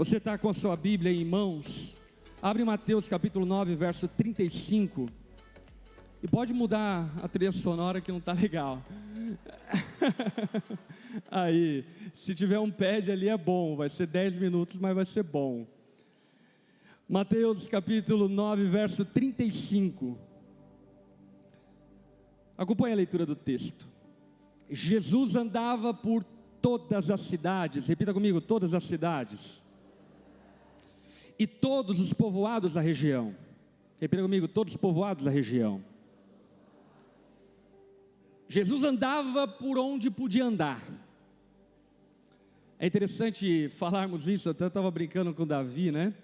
Você está com a sua Bíblia em mãos? Abre Mateus capítulo 9, verso 35. E pode mudar a trilha sonora que não está legal. Aí, se tiver um pad ali é bom, vai ser 10 minutos, mas vai ser bom. Mateus capítulo 9, verso 35. Acompanhe a leitura do texto. Jesus andava por todas as cidades, repita comigo, todas as cidades, e todos os povoados da região. Repita comigo, todos os povoados da região. Jesus andava por onde podia andar. É interessante falarmos isso, eu até estava brincando com o Davi, né?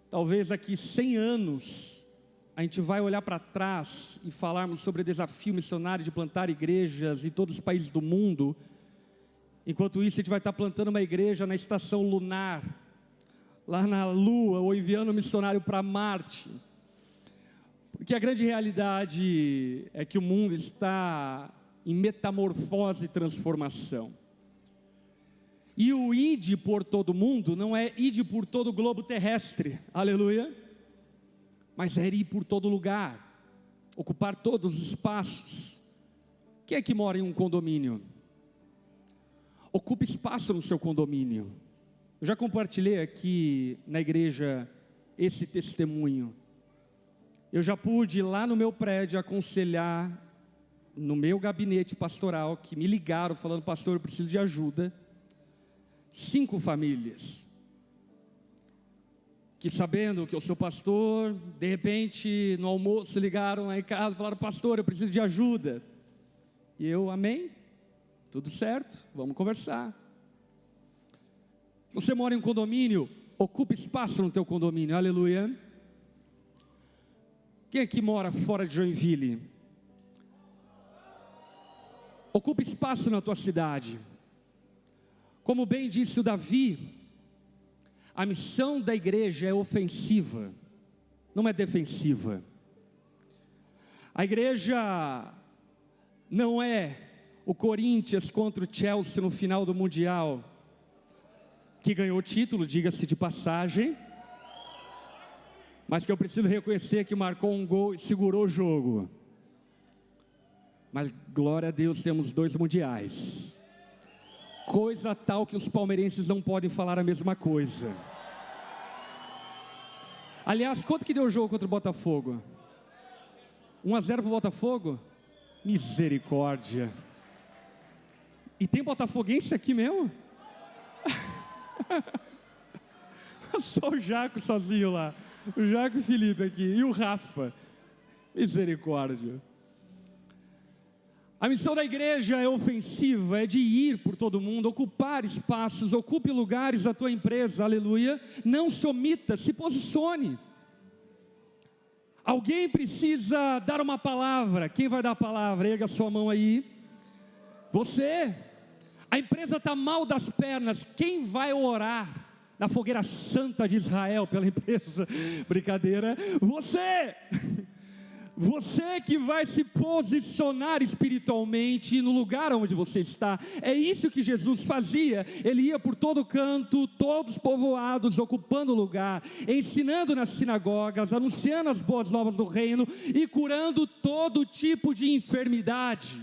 Talvez daqui 100 anos, a gente vai olhar para trás e falarmos sobre o desafio missionário de plantar igrejas em todos os países do mundo. Enquanto isso, a gente vai estar plantando uma igreja na estação lunar, lá na Lua, ou enviando um missionário para Marte. Porque a grande realidade é que o mundo está em metamorfose e transformação. E o ide por todo mundo não é ide por todo o globo terrestre, aleluia, mas é ir por todo lugar, ocupar todos os espaços. Quem é que mora em um condomínio? Ocupe espaço no seu condomínio. Eu já compartilhei aqui na igreja esse testemunho. Eu já pude lá no meu prédio aconselhar, no meu gabinete pastoral, que me ligaram falando, pastor, eu preciso de ajuda. 5 famílias, que sabendo que eu sou pastor, de repente no almoço ligaram lá em casa e falaram, pastor, eu preciso de ajuda. E eu, amém, tudo certo, vamos conversar. Você mora em um condomínio, ocupa espaço no teu condomínio, aleluia. Quem aqui mora fora de Joinville? Ocupa espaço na tua cidade. Como bem disse o Davi, a missão da igreja é ofensiva, não é defensiva. A igreja não é o Corinthians contra o Chelsea no final do Mundial, que ganhou o título, diga-se de passagem, mas que eu preciso reconhecer que marcou um gol e segurou o jogo. Mas glória a Deus, temos 2 mundiais. Coisa tal que os palmeirenses não podem falar a mesma coisa. Aliás, quanto que deu o jogo contra o Botafogo? 1-0 para o Botafogo? Misericórdia. E tem botafoguense aqui mesmo? Só o Jaco sozinho lá. O Jaco e o Felipe aqui. E o Rafa. Misericórdia. A missão da igreja é ofensiva, é de ir por todo mundo, ocupar espaços, ocupe lugares da tua empresa, aleluia. Não se omita, se posicione. Alguém precisa dar uma palavra. Quem vai dar a palavra? Erga a sua mão aí. Você. A empresa está mal das pernas. Quem vai orar na fogueira santa de Israel pela empresa? Brincadeira. Você que vai se posicionar espiritualmente no lugar onde você está. É isso que Jesus fazia. Ele ia por todo canto, todos povoados, ocupando lugar, ensinando nas sinagogas, anunciando as boas novas do reino e curando todo tipo de enfermidade.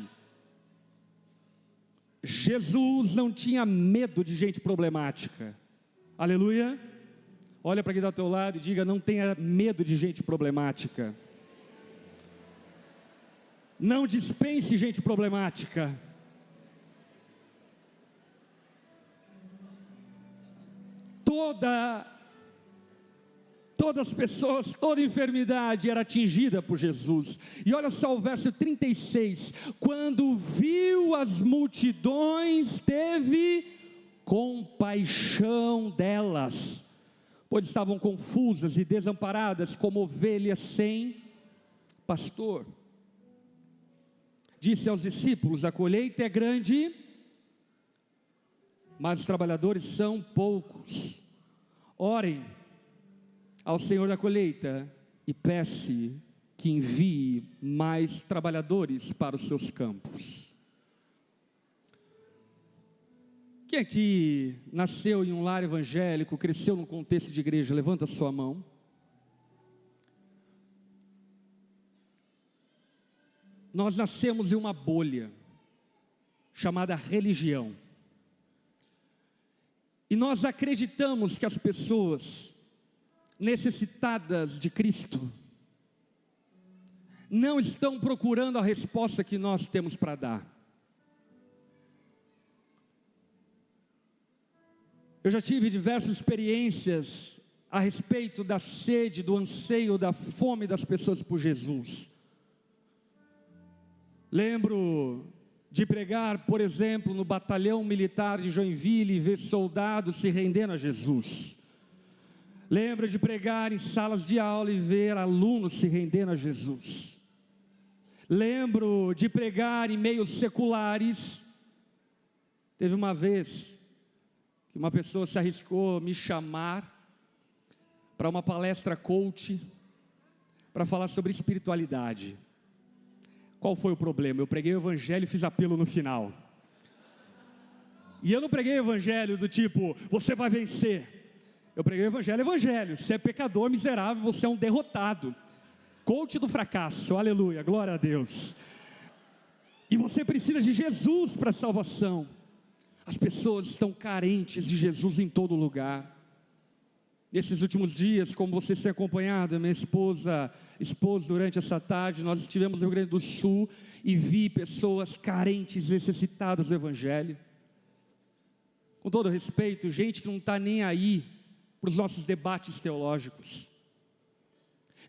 Jesus não tinha medo de gente problemática. Aleluia. Olha para quem está ao teu lado e diga, não tenha medo de gente problemática. Não dispense gente problemática. Todas as pessoas, toda enfermidade era atingida por Jesus. E olha só o verso 36. Quando viu as multidões, teve compaixão delas, pois estavam confusas e desamparadas como ovelhas sem pastor. Disse aos discípulos, a colheita é grande, mas os trabalhadores são poucos. Orem ao Senhor da colheita e peça que envie mais trabalhadores para os seus campos. Quem aqui nasceu em um lar evangélico, cresceu num contexto de igreja? Levanta a sua mão. Nós nascemos em uma bolha chamada religião. E nós acreditamos que as pessoas necessitadas de Cristo não estão procurando a resposta que nós temos para dar. Eu já tive diversas experiências a respeito da sede, do anseio, da fome das pessoas por Jesus. Lembro de pregar, por exemplo, no batalhão militar de Joinville e ver soldados se rendendo a Jesus. Lembro de pregar em salas de aula e ver alunos se rendendo a Jesus. Lembro de pregar em meios seculares. Teve uma vez que uma pessoa se arriscou a me chamar para uma palestra coach, para falar sobre espiritualidade. Qual foi o problema? Eu preguei o evangelho e fiz apelo no final. E eu não preguei o evangelho do tipo, você vai vencer. Eu preguei o evangelho, você é pecador, miserável, você é um derrotado. Coach do fracasso, aleluia, glória a Deus. E você precisa de Jesus para a salvação. As pessoas estão carentes de Jesus em todo lugar. Nesses últimos dias, como você tem acompanhado, minha esposa durante essa tarde, nós estivemos no Rio Grande do Sul e vi pessoas carentes, necessitadas do Evangelho. Com todo respeito, gente que não está nem aí para os nossos debates teológicos.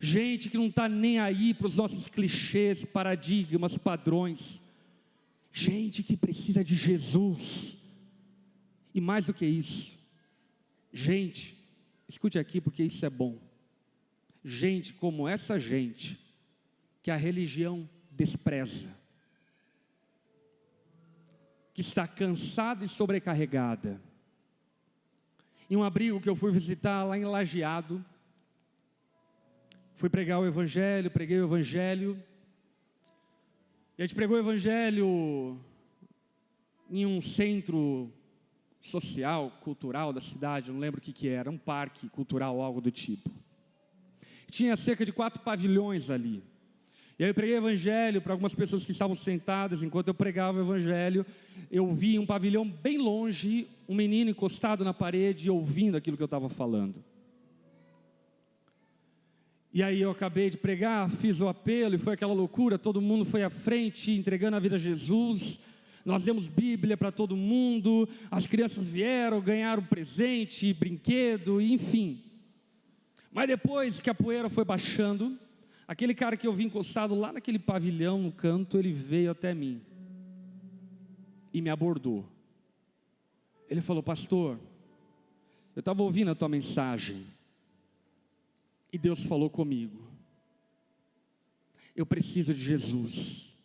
Gente que não está nem aí para os nossos clichês, paradigmas, padrões. Gente que precisa de Jesus. E mais do que isso, gente, escute aqui porque isso é bom. Gente como essa gente, que a religião despreza, que está cansada e sobrecarregada. Em um abrigo que eu fui visitar lá em Lajeado, fui pregar o Evangelho, preguei o Evangelho, e a gente pregou o Evangelho em um centro social, cultural da cidade, não lembro o que era, um parque cultural, algo do tipo. Tinha cerca de 4 pavilhões ali. E aí eu preguei o Evangelho para algumas pessoas que estavam sentadas. Enquanto eu pregava o Evangelho, eu vi um pavilhão bem longe, um menino encostado na parede, ouvindo aquilo que eu estava falando. E aí eu acabei de pregar, fiz o apelo, e foi aquela loucura, todo mundo foi à frente, entregando a vida a Jesus. Nós demos Bíblia para todo mundo, as crianças vieram, ganharam presente, brinquedo, enfim. Mas depois que a poeira foi baixando, aquele cara que eu vi encostado lá naquele pavilhão no canto, ele veio até mim e me abordou. Ele falou: pastor, eu estava ouvindo a tua mensagem e Deus falou comigo. Eu preciso de Jesus,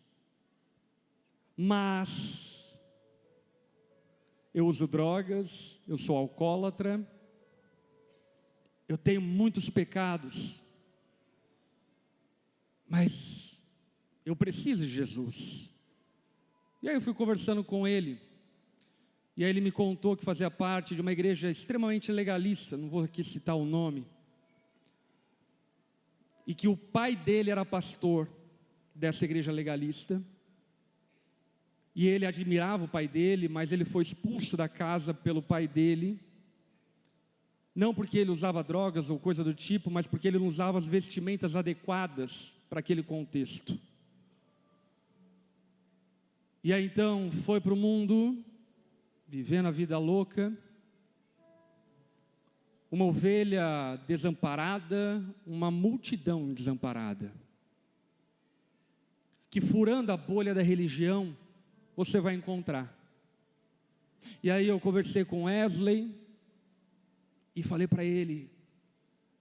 mas eu uso drogas, eu sou alcoólatra, eu tenho muitos pecados, mas eu preciso de Jesus. E aí eu fui conversando com ele, e aí ele me contou que fazia parte de uma igreja extremamente legalista, não vou aqui citar o nome, e que o pai dele era pastor dessa igreja legalista, e ele admirava o pai dele, mas ele foi expulso da casa pelo pai dele, não porque ele usava drogas ou coisa do tipo, mas porque ele não usava as vestimentas adequadas para aquele contexto. E aí então foi para o mundo, vivendo a vida louca, uma ovelha desamparada, uma multidão desamparada, que furando a bolha da religião, você vai encontrar. E aí eu conversei com Wesley, e falei para ele: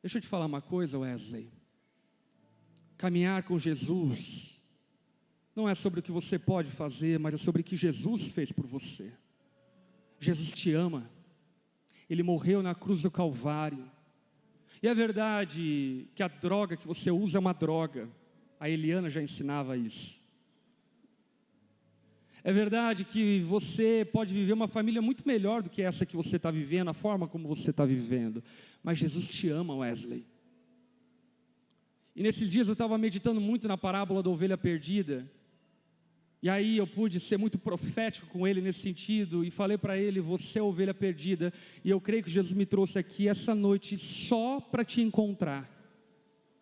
deixa eu te falar uma coisa, Wesley, caminhar com Jesus, não é sobre o que você pode fazer, mas é sobre o que Jesus fez por você. Jesus te ama, Ele morreu na cruz do Calvário, e é verdade que a droga que você usa é uma droga, a Eliana já ensinava isso. É verdade que você pode viver uma família muito melhor do que essa que você está vivendo, a forma como você está vivendo. Mas Jesus te ama, Wesley. E nesses dias eu estava meditando muito na parábola da ovelha perdida. E aí eu pude ser muito profético com ele nesse sentido. E falei para ele, você é a ovelha perdida. E eu creio que Jesus me trouxe aqui essa noite só para te encontrar.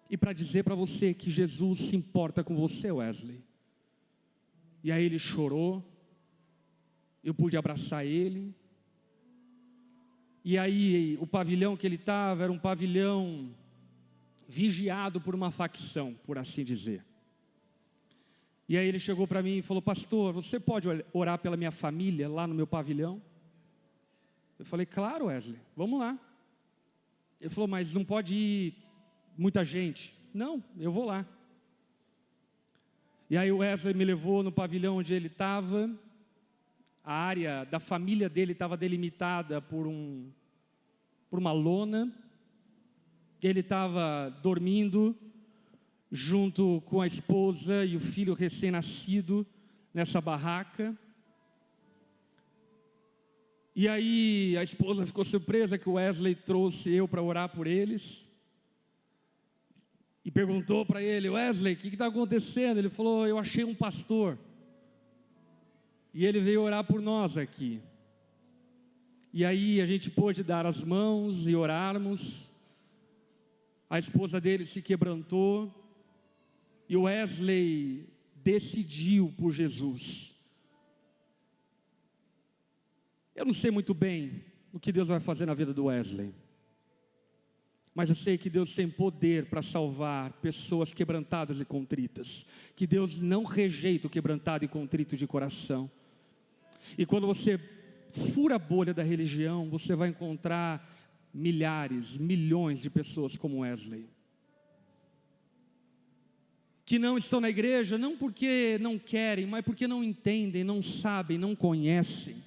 E para dizer para você que Jesus se importa com você, Wesley. E aí ele chorou, eu pude abraçar ele. E aí o pavilhão que ele estava era um pavilhão vigiado por uma facção, por assim dizer. E aí ele chegou para mim e falou, pastor, você pode orar pela minha família lá no meu pavilhão? Eu falei, claro, Wesley, vamos lá. Ele falou, mas não pode ir muita gente. Não, eu vou lá. E aí o Wesley me levou no pavilhão onde ele estava. A área da família dele estava delimitada por uma lona. Ele estava dormindo junto com a esposa e o filho recém-nascido nessa barraca. E aí a esposa ficou surpresa que o Wesley trouxe eu para orar por eles. E perguntou para ele, Wesley, o que está acontecendo? Ele falou, eu achei um pastor. E ele veio orar por nós aqui. E aí a gente pôde dar as mãos e orarmos. A esposa dele se quebrantou. E o Wesley decidiu por Jesus. Eu não sei muito bem o que Deus vai fazer na vida do Wesley. Mas eu sei que Deus tem poder para salvar pessoas quebrantadas e contritas. Que Deus não rejeita o quebrantado e contrito de coração. E quando você fura a bolha da religião, você vai encontrar milhares, milhões de pessoas como Wesley. Que não estão na igreja, não porque não querem, mas porque não entendem, não sabem, não conhecem.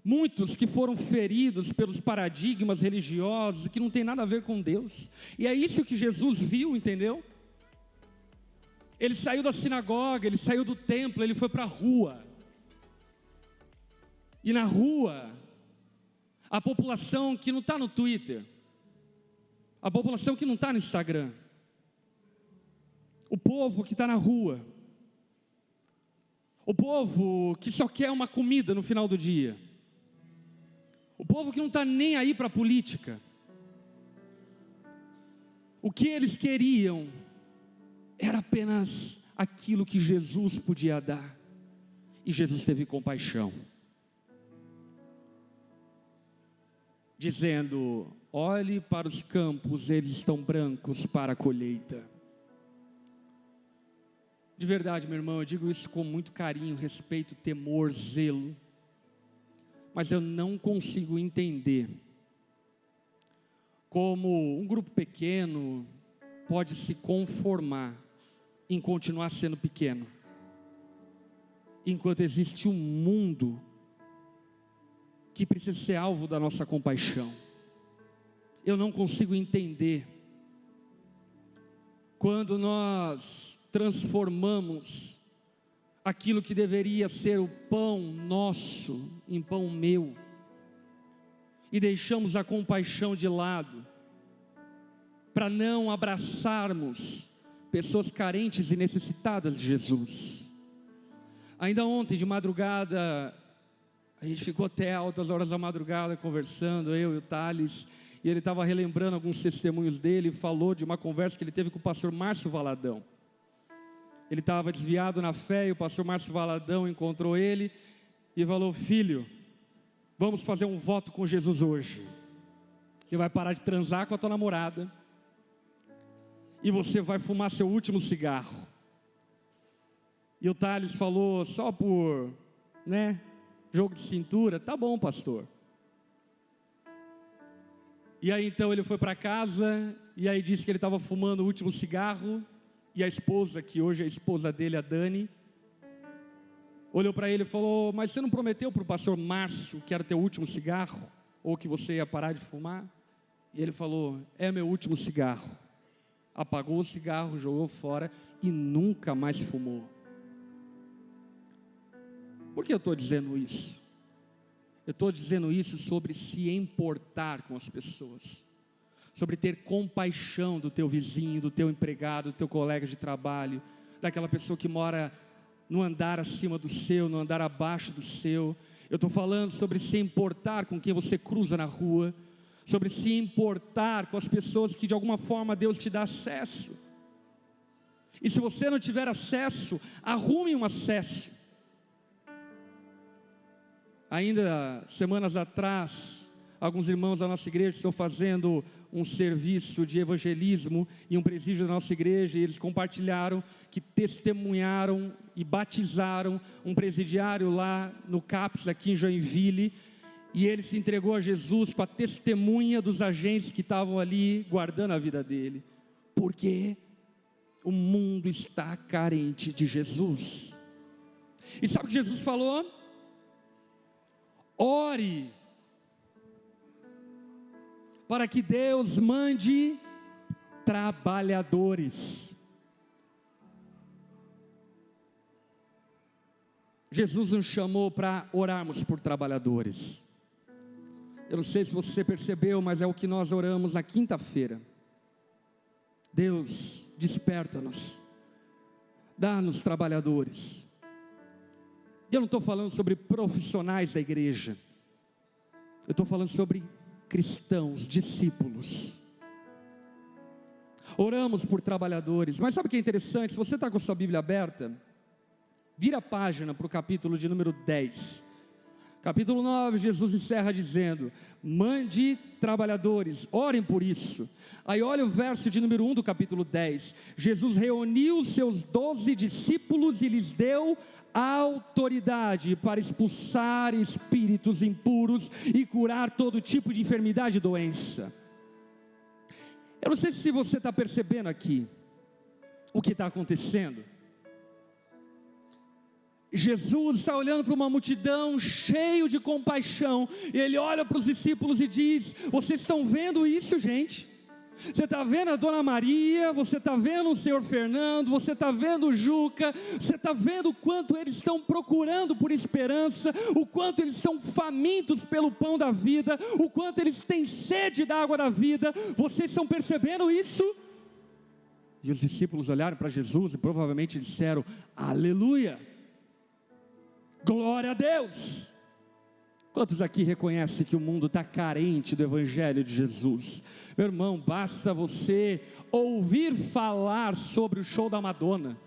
Muitos que foram feridos pelos paradigmas religiosos, que não tem nada a ver com Deus. E é isso que Jesus viu, entendeu? Ele saiu da sinagoga, ele saiu do templo, ele foi para a rua. E na rua, a população que não está no Twitter, a população que não está no Instagram, o povo que está na rua, o povo que só quer uma comida no final do dia, o povo que não está nem aí para a política. O que eles queriam era apenas aquilo que Jesus podia dar. E Jesus teve compaixão. Dizendo, olhe para os campos, eles estão brancos para a colheita. De verdade, meu irmão, eu digo isso com muito carinho, respeito, temor, zelo. Mas eu não consigo entender como um grupo pequeno pode se conformar em continuar sendo pequeno, enquanto existe um mundo que precisa ser alvo da nossa compaixão. Eu não consigo entender quando nós transformamos aquilo que deveria ser o pão nosso em pão meu, e deixamos a compaixão de lado, para não abraçarmos pessoas carentes e necessitadas de Jesus. Ainda ontem de madrugada, a gente ficou até altas horas da madrugada conversando, eu e o Thales, e ele estava relembrando alguns testemunhos dele, e falou de uma conversa que ele teve com o pastor Márcio Valadão. Ele estava desviado na fé, e o pastor Márcio Valadão encontrou ele e falou, filho, vamos fazer um voto com Jesus hoje. Você vai parar de transar com a tua namorada, e você vai fumar seu último cigarro. E o Thales falou, só por, jogo de cintura, tá bom, pastor. E aí então ele foi para casa, e aí disse que ele estava fumando o último cigarro, e a esposa, que hoje é a esposa dele, a Dani, olhou para ele e falou, mas você não prometeu para o pastor Márcio que era teu último cigarro? Ou que você ia parar de fumar? E ele falou, é meu último cigarro. Apagou o cigarro, jogou fora e nunca mais fumou. Por que eu estou dizendo isso? Eu estou dizendo isso sobre se importar com as pessoas, sobre ter compaixão do teu vizinho, do teu empregado, do teu colega de trabalho, daquela pessoa que mora no andar acima do seu, no andar abaixo do seu. Eu estou falando sobre se importar com quem você cruza na rua, sobre se importar com as pessoas que de alguma forma Deus te dá acesso. E se você não tiver acesso, arrume um acesso. Ainda semanas atrás, alguns irmãos da nossa igreja estão fazendo um serviço de evangelismo em um presídio da nossa igreja, e eles compartilharam que testemunharam e batizaram um presidiário lá no CAPS, aqui em Joinville, e ele se entregou a Jesus com a testemunha dos agentes que estavam ali guardando a vida dele. Por quê? O mundo está carente de Jesus. E sabe o que Jesus falou? Ore para que Deus mande trabalhadores. Jesus nos chamou para orarmos por trabalhadores. Eu não sei se você percebeu, mas é o que nós oramos na quinta-feira. Deus, desperta-nos, dá-nos trabalhadores. Eu não estou falando sobre profissionais da igreja, eu estou falando sobre cristãos, discípulos. Oramos por trabalhadores, mas sabe o que é interessante? Se você está com a sua Bíblia aberta, vira a página para o capítulo de número 10. Capítulo 9, Jesus encerra dizendo: mande trabalhadores, orem por isso. Aí olha o verso de número 1 do capítulo 10. Jesus reuniu os seus 12 discípulos e lhes deu autoridade para expulsar espíritos impuros e curar todo tipo de enfermidade e doença. Eu não sei se você está percebendo aqui o que está acontecendo. Jesus está olhando para uma multidão cheio de compaixão, e Ele olha para os discípulos e diz: vocês estão vendo isso, gente? Você está vendo a Dona Maria, você está vendo o Senhor Fernando, você está vendo o Juca, você está vendo o quanto eles estão procurando por esperança, o quanto eles estão famintos pelo pão da vida, o quanto eles têm sede da água da vida. Vocês estão percebendo isso? E os discípulos olharam para Jesus e provavelmente disseram: aleluia, glória a Deus. Quantos aqui reconhecem que o mundo está carente do Evangelho de Jesus? Meu irmão, basta você ouvir falar sobre o show da Madonna,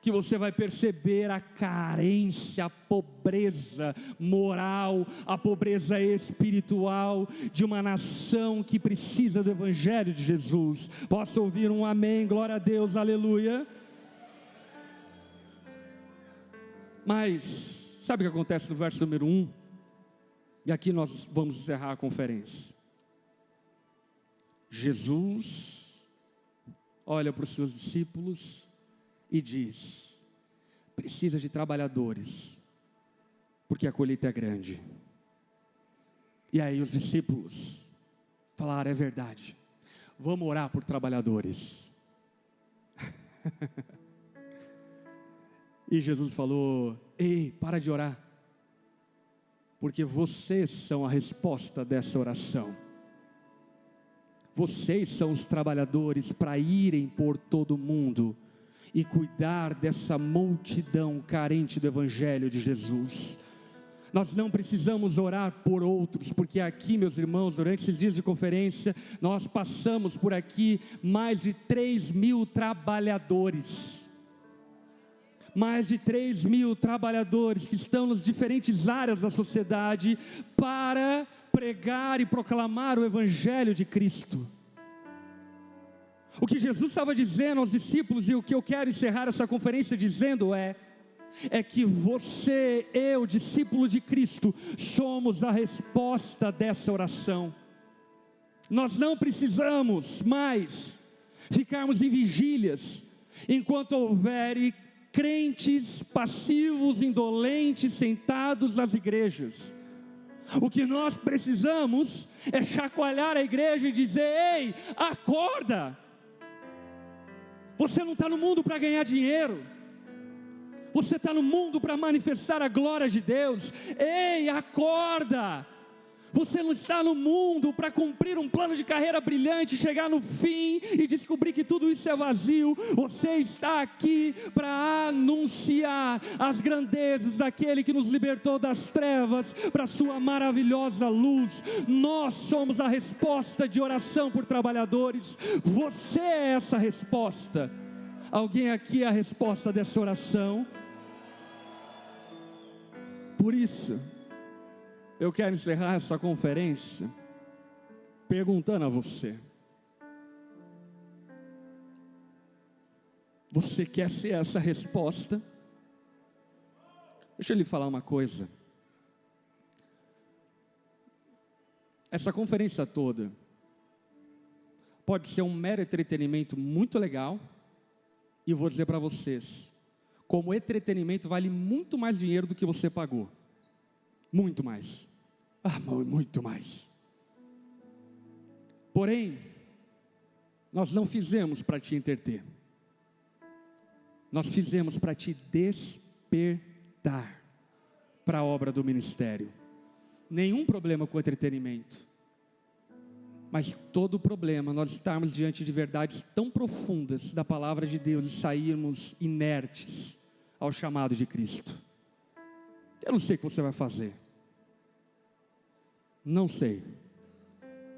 que você vai perceber a carência, a pobreza moral, a pobreza espiritual de uma nação que precisa do Evangelho de Jesus. Posso ouvir um amém, glória a Deus, aleluia? Mas sabe o que acontece no verso número 1? E aqui nós vamos encerrar a conferência. Jesus olha para os seus discípulos e diz: precisa de trabalhadores, porque a colheita é grande. E aí os discípulos falaram: é verdade, vamos orar por trabalhadores. E Jesus falou: ei, para de orar, porque vocês são a resposta dessa oração. Vocês são os trabalhadores para irem por todo mundo e cuidar dessa multidão carente do Evangelho de Jesus. Nós não precisamos orar por outros, porque aqui, meus irmãos, durante esses dias de conferência, nós passamos por aqui mais de 3.000 trabalhadores. Mais de 3.000 trabalhadores que estão nas diferentes áreas da sociedade para pregar e proclamar o Evangelho de Cristo. O que Jesus estava dizendo aos discípulos, e o que eu quero encerrar essa conferência dizendo é que você, eu, discípulo de Cristo, somos a resposta dessa oração. Nós não precisamos mais ficarmos em vigílias, enquanto houver crentes passivos, indolentes, sentados nas igrejas. O que nós precisamos é chacoalhar a igreja e dizer: ei, acorda! Você não está no mundo para ganhar dinheiro, Você está no mundo para manifestar a glória de Deus. Ei, acorda! Você não está no mundo para cumprir um plano de carreira brilhante, chegar no fim e descobrir que tudo isso é vazio. Você está aqui para anunciar as grandezas daquele que nos libertou das trevas para a sua maravilhosa luz. Nós somos a resposta de oração por trabalhadores. Você é essa resposta. Alguém aqui é a resposta dessa oração? Por isso, eu quero encerrar essa conferência perguntando a você: você quer ser essa resposta? Deixa eu lhe falar uma coisa. Essa conferência toda pode ser um mero entretenimento muito legal, e vou dizer para vocês, como entretenimento vale muito mais dinheiro do que você pagou. Muito mais. Muito mais. Porém, nós não fizemos para te entreter. Nós fizemos para te despertar para a obra do ministério. Nenhum problema com o entretenimento. Mas todo o problema, nós estarmos diante de verdades tão profundas da palavra de Deus e sairmos inertes ao chamado de Cristo. Eu não sei o que você vai fazer. Não sei.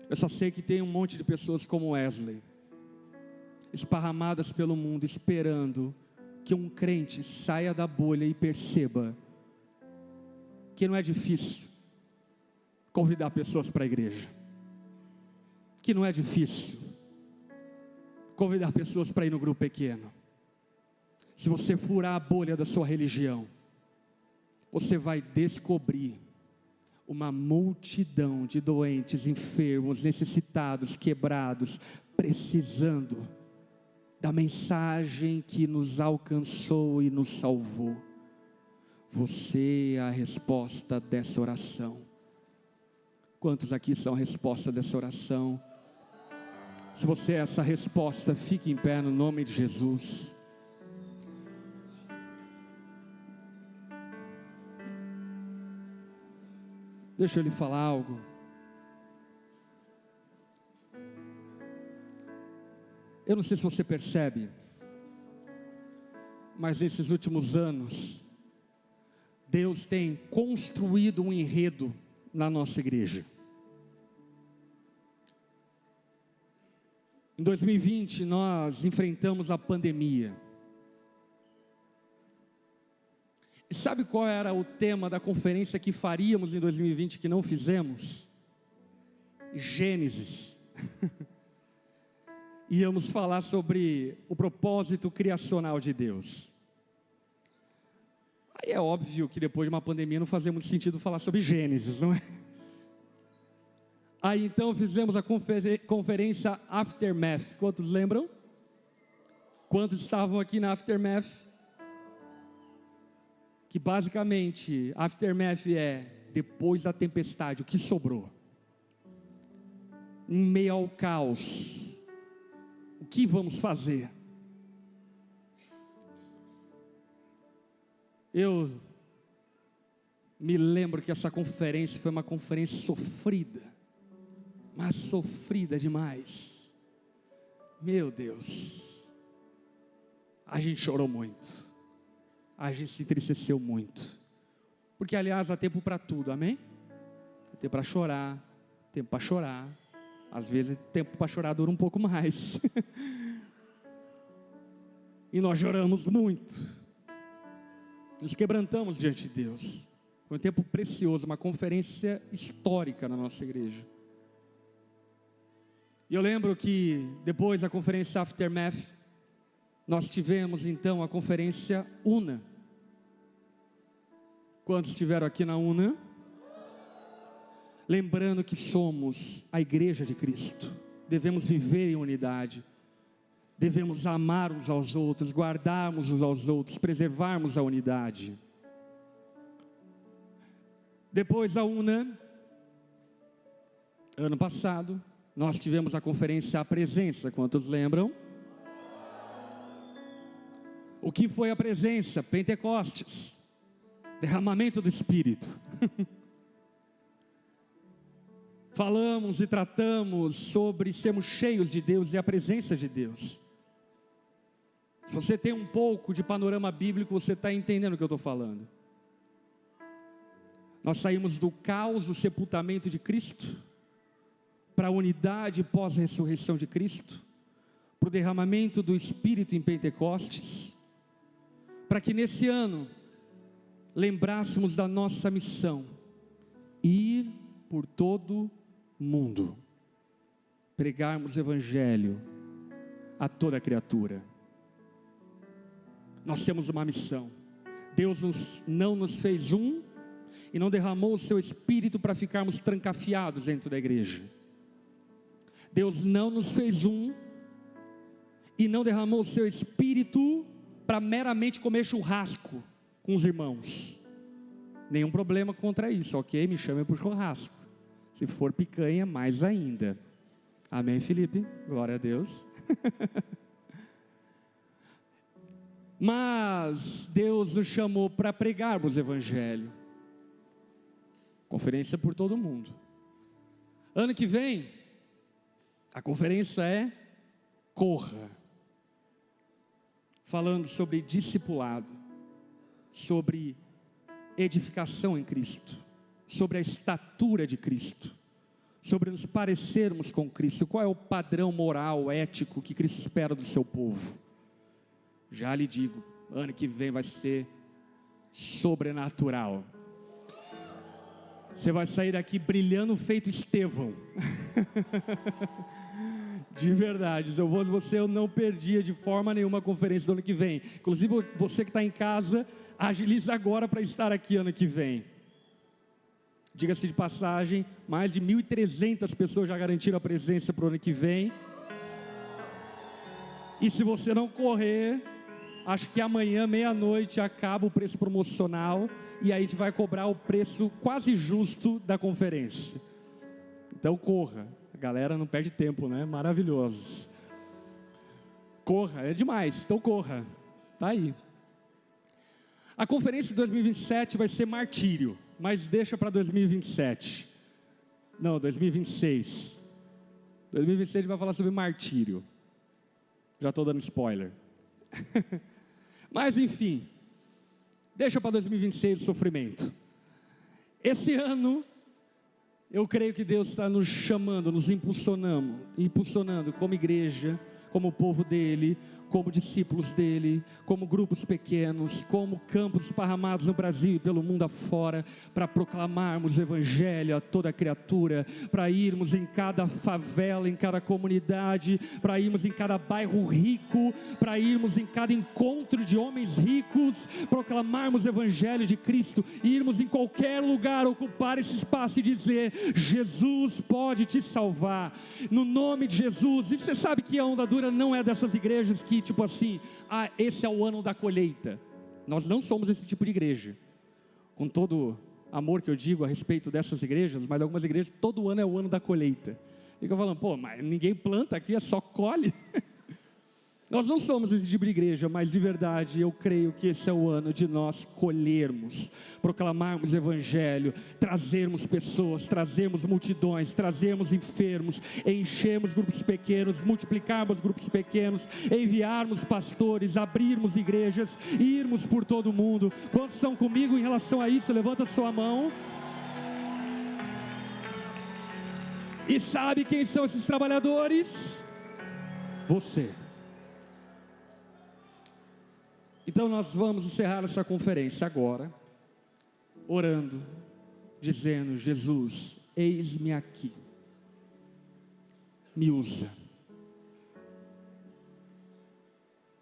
Eu só sei que tem um monte de pessoas como Wesley, esparramadas pelo mundo, esperando que um crente saia da bolha e perceba que não é difícil convidar pessoas para a igreja, que não é difícil convidar pessoas para ir no grupo pequeno. Se você furar a bolha da sua religião, você vai descobrir uma multidão de doentes, enfermos, necessitados, quebrados, precisando da mensagem que nos alcançou e nos salvou. Você é a resposta dessa oração. Quantos aqui são a resposta dessa oração? Se você é essa resposta, fique em pé no nome de Jesus. Deixa eu lhe falar algo. Eu não sei se você percebe, mas nesses últimos anos, Deus tem construído um enredo na nossa igreja. Em 2020, nós enfrentamos a pandemia. E sabe qual era o tema da conferência que faríamos em 2020 que não fizemos? Gênesis. Íamos falar sobre o propósito criacional de Deus. Aí é óbvio que depois de uma pandemia não fazia muito sentido falar sobre Gênesis, não é? Aí então fizemos a conferência Aftermath. Quantos lembram? Quantos estavam aqui na Aftermath? Que basicamente, Aftermath é depois da tempestade, o que sobrou? Em meio ao caos, o que vamos fazer? Eu me lembro que essa conferência foi uma conferência sofrida, mas sofrida demais. Meu Deus, a gente chorou muito. A gente se entristeceu muito, porque aliás há tempo para tudo, amém? Há tempo para chorar, tempo para chorar, às vezes tempo para chorar dura um pouco mais, e nós choramos muito, nos quebrantamos diante de Deus. Foi um tempo precioso, uma conferência histórica na nossa igreja. E eu lembro que depois da conferência Aftermath, nós tivemos então a conferência UNA. Quantos estiveram aqui na UNA? Lembrando que somos a igreja de Cristo, devemos viver em unidade, devemos amar uns aos outros, guardarmos uns aos outros, preservarmos a unidade. Depois da UNA, ano passado, nós tivemos a conferência A Presença. Quantos lembram? O que foi a presença? Pentecostes, derramamento do Espírito. Falamos e tratamos sobre sermos cheios de Deus e a presença de Deus. Se você tem um pouco de panorama bíblico, você está entendendo o que eu estou falando. Nós saímos do caos do sepultamento de Cristo, para a unidade pós-ressurreição de Cristo, para o derramamento do Espírito em Pentecostes, para que nesse ano lembrássemos da nossa missão, ir por todo mundo, pregarmos o Evangelho a toda criatura. Nós temos uma missão. Deus não nos fez um e não derramou o seu Espírito para ficarmos trancafiados dentro da igreja. Deus não nos fez um e não derramou o seu Espírito para meramente comer churrasco com os irmãos. Nenhum problema contra isso, ok? Me chamem para o churrasco. Se for picanha, mais ainda. Amém, Felipe? Glória a Deus. Mas Deus nos chamou para pregarmos o Evangelho. Conferência por todo mundo. Ano que vem, a conferência é Corra. Falando sobre discipulado, sobre edificação em Cristo, sobre a estatura de Cristo, sobre nos parecermos com Cristo. Qual é o padrão moral, ético que Cristo espera do seu povo? Já lhe digo, ano que vem vai ser sobrenatural. Você vai sair daqui brilhando feito Estevão. De verdade, se eu fosse você, eu não perdia de forma nenhuma a conferência do ano que vem. Inclusive você que está em casa, agiliza agora para estar aqui ano que vem. Diga-se de passagem, mais de 1.300 pessoas já garantiram a presença para o ano que vem. E se você não correr, acho que amanhã, meia-noite, acaba o preço promocional. E aí a gente vai cobrar o preço quase justo da conferência. Então corra. A galera não perde tempo, né? Maravilhosos. Corra, é demais, então corra. Tá aí. A conferência de 2027 vai ser martírio, mas deixa para 2027. Não, 2026. 2026 a gente vai falar sobre martírio. Já estou dando spoiler. Mas enfim, deixa para 2026 o sofrimento. Esse ano, eu creio que Deus está nos chamando, nos impulsionando como igreja, como povo dele, como discípulos dele, como grupos pequenos, como campos esparramados no Brasil e pelo mundo afora, para proclamarmos o Evangelho a toda criatura, para irmos em cada favela, em cada comunidade, para irmos em cada bairro rico, para irmos em cada encontro de homens ricos, proclamarmos o Evangelho de Cristo, irmos em qualquer lugar, ocupar esse espaço e dizer: Jesus pode te salvar, no nome de Jesus. E você sabe que a Onda Dura não é dessas igrejas que tipo assim, esse é o ano da colheita. Nós não somos esse tipo de igreja, com todo amor que eu digo a respeito dessas igrejas, mas algumas igrejas, todo ano é o ano da colheita. Fica falando, pô, mas ninguém planta aqui, é só colhe. Nós não somos esse tipo de igreja, mas de verdade eu creio que esse é o ano de nós colhermos, proclamarmos o Evangelho, trazermos pessoas, trazermos multidões, trazermos enfermos, enchermos grupos pequenos, multiplicarmos grupos pequenos, enviarmos pastores, abrirmos igrejas, irmos por todo mundo. Quantos estão comigo em relação a isso? Levanta a sua mão. E sabe quem são esses trabalhadores? Você. Então nós vamos encerrar essa conferência agora, orando, dizendo: Jesus, eis-me aqui, me usa.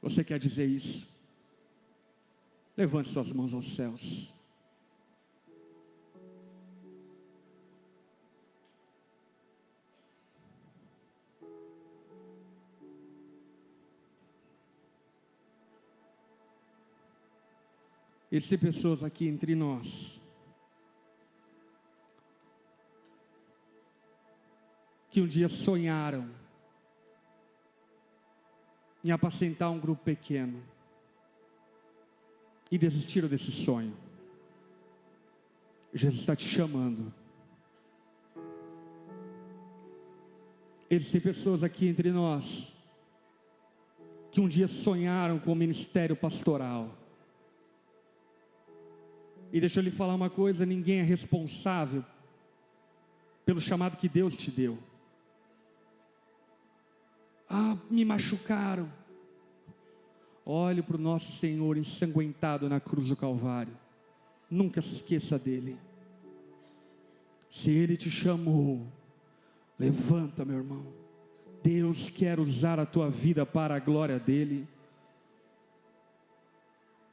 Você quer dizer isso? Levante suas mãos aos céus. Existem pessoas aqui entre nós que um dia sonharam em apacentar um grupo pequeno, e desistiram desse sonho. Jesus está te chamando. Existem pessoas aqui entre nós que um dia sonharam com o ministério pastoral. E deixa eu lhe falar uma coisa: ninguém é responsável pelo chamado que Deus te deu. Me machucaram. Olhe para o nosso Senhor ensanguentado na cruz do Calvário. Nunca se esqueça dele. Se Ele te chamou, levanta, meu irmão. Deus quer usar a tua vida para a glória dele.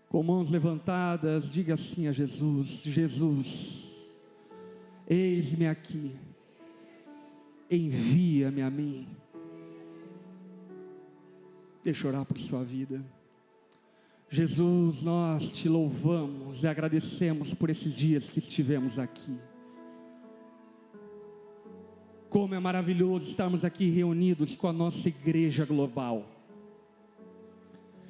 Com mãos levantadas, diga assim a Jesus: Jesus, eis-me aqui, envia-me a mim. Deixa eu orar por sua vida. Jesus, nós te louvamos e agradecemos por esses dias que estivemos aqui. Como é maravilhoso estarmos aqui reunidos com a nossa igreja global.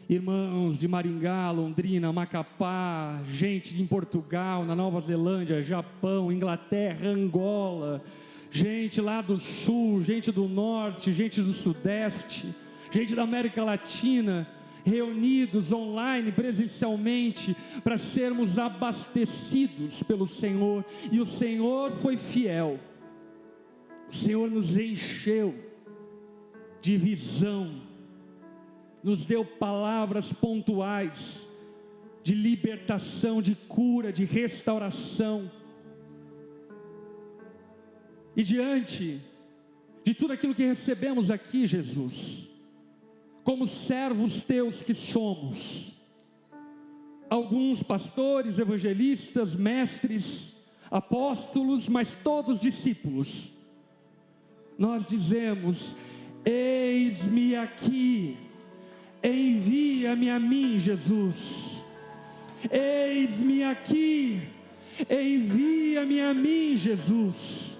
Irmãos de Maringá, Londrina, Macapá, gente em Portugal, na Nova Zelândia, Japão, Inglaterra, Angola, gente lá do sul, gente do norte, gente do sudeste, gente da América Latina, reunidos online, presencialmente, para sermos abastecidos pelo Senhor. E o Senhor foi fiel. O Senhor nos encheu de visão, nos deu palavras pontuais de libertação, de cura, de restauração. E diante de tudo aquilo que recebemos aqui, Jesus, como servos teus que somos, alguns pastores, evangelistas, mestres, apóstolos, mas todos discípulos, nós dizemos: eis-me aqui, envia-me a mim, Jesus. Eis-me aqui, envia-me a mim, Jesus.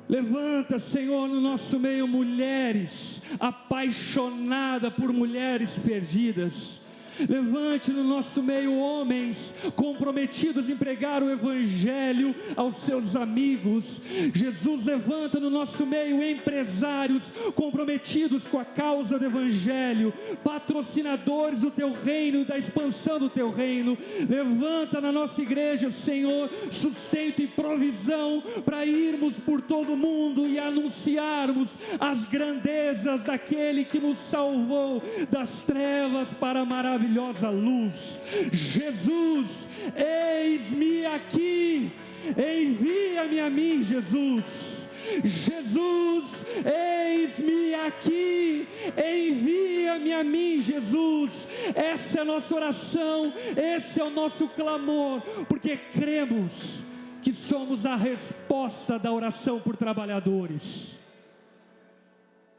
Levanta, Senhor, no nosso meio mulheres apaixonadas por mulheres perdidas. Levante no nosso meio homens comprometidos em pregar o Evangelho aos seus amigos. Jesus, levanta no nosso meio empresários comprometidos com a causa do Evangelho, patrocinadores do Teu reino e da expansão do Teu reino. Levanta na nossa igreja, Senhor, sustento e provisão para irmos por todo o mundo e anunciarmos as grandezas daquele que nos salvou das trevas para a maravilhosa luz. Jesus, eis-me aqui, envia-me a mim, Jesus. Jesus, eis-me aqui, envia-me a mim, Jesus. Essa é a nossa oração, esse é o nosso clamor, porque cremos que somos a resposta da oração por trabalhadores.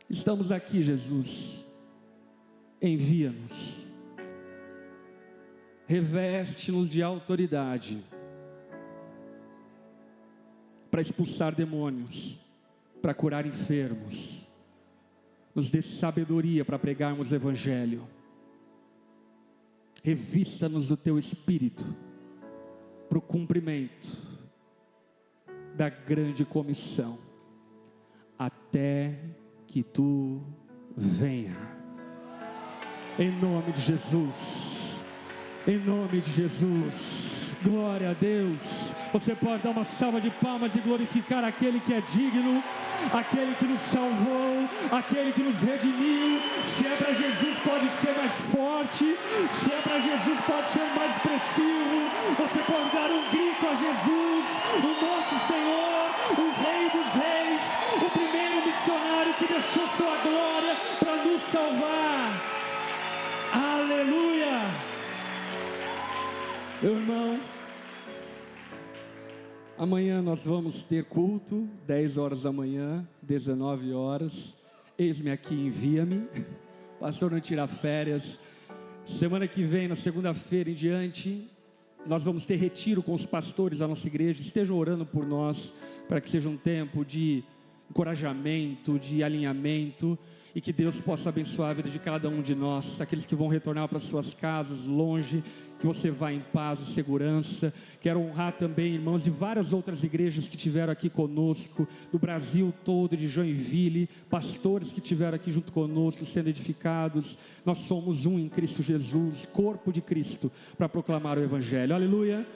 Estamos aqui, Jesus, envia-nos. Reveste-nos de autoridade para expulsar demônios, para curar enfermos. Nos dê sabedoria para pregarmos o Evangelho. Revista-nos do Teu Espírito para o cumprimento da grande comissão, até que Tu venha. Em nome de Jesus. Em nome de Jesus, glória a Deus. Você pode dar uma salva de palmas e glorificar aquele que é digno, aquele que nos salvou, aquele que nos redimiu. Se é para Jesus, pode ser mais forte. Se é para Jesus, pode ser mais expressivo. Você pode dar um grito a Jesus, o nosso Senhor, o Rei dos Reis, o primeiro missionário que deixou sua glória para nos salvar. Aleluia! Meu irmão, amanhã nós vamos ter culto, 10 horas da manhã, 19 horas. Eis-me aqui, envia-me. Pastor não tira férias. Semana que vem, na segunda-feira em diante, nós vamos ter retiro com os pastores da nossa igreja. Estejam orando por nós, para que seja um tempo de encorajamento, de alinhamento. e que Deus possa abençoar a vida de cada um de nós, aqueles que vão retornar para suas casas, longe, que você vá em paz e segurança. Quero honrar também irmãos de várias outras igrejas que tiveram aqui conosco, do Brasil todo, de Joinville, pastores que tiveram aqui junto conosco, sendo edificados. Nós somos um em Cristo Jesus, corpo de Cristo, para proclamar o Evangelho. Aleluia!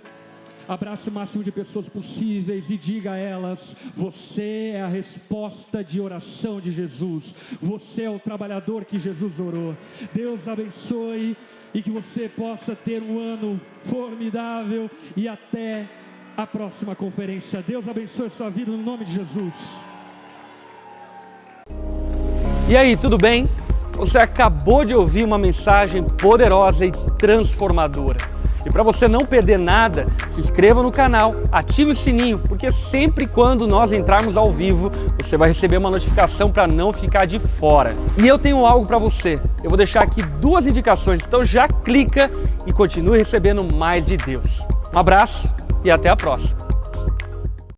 Abrace o máximo de pessoas possíveis e diga a elas: você é a resposta de oração de Jesus, você é o trabalhador que Jesus orou. Deus abençoe e que você possa ter um ano formidável e até a próxima conferência. Deus abençoe a sua vida no nome de Jesus. E aí, tudo bem? Você acabou de ouvir uma mensagem poderosa e transformadora. E para você não perder nada, se inscreva no canal, ative o sininho, porque sempre quando nós entrarmos ao vivo, você vai receber uma notificação para não ficar de fora. E eu tenho algo para você, eu vou deixar aqui 2 indicações, então já clica e continue recebendo mais de Deus. Um abraço e até a próxima.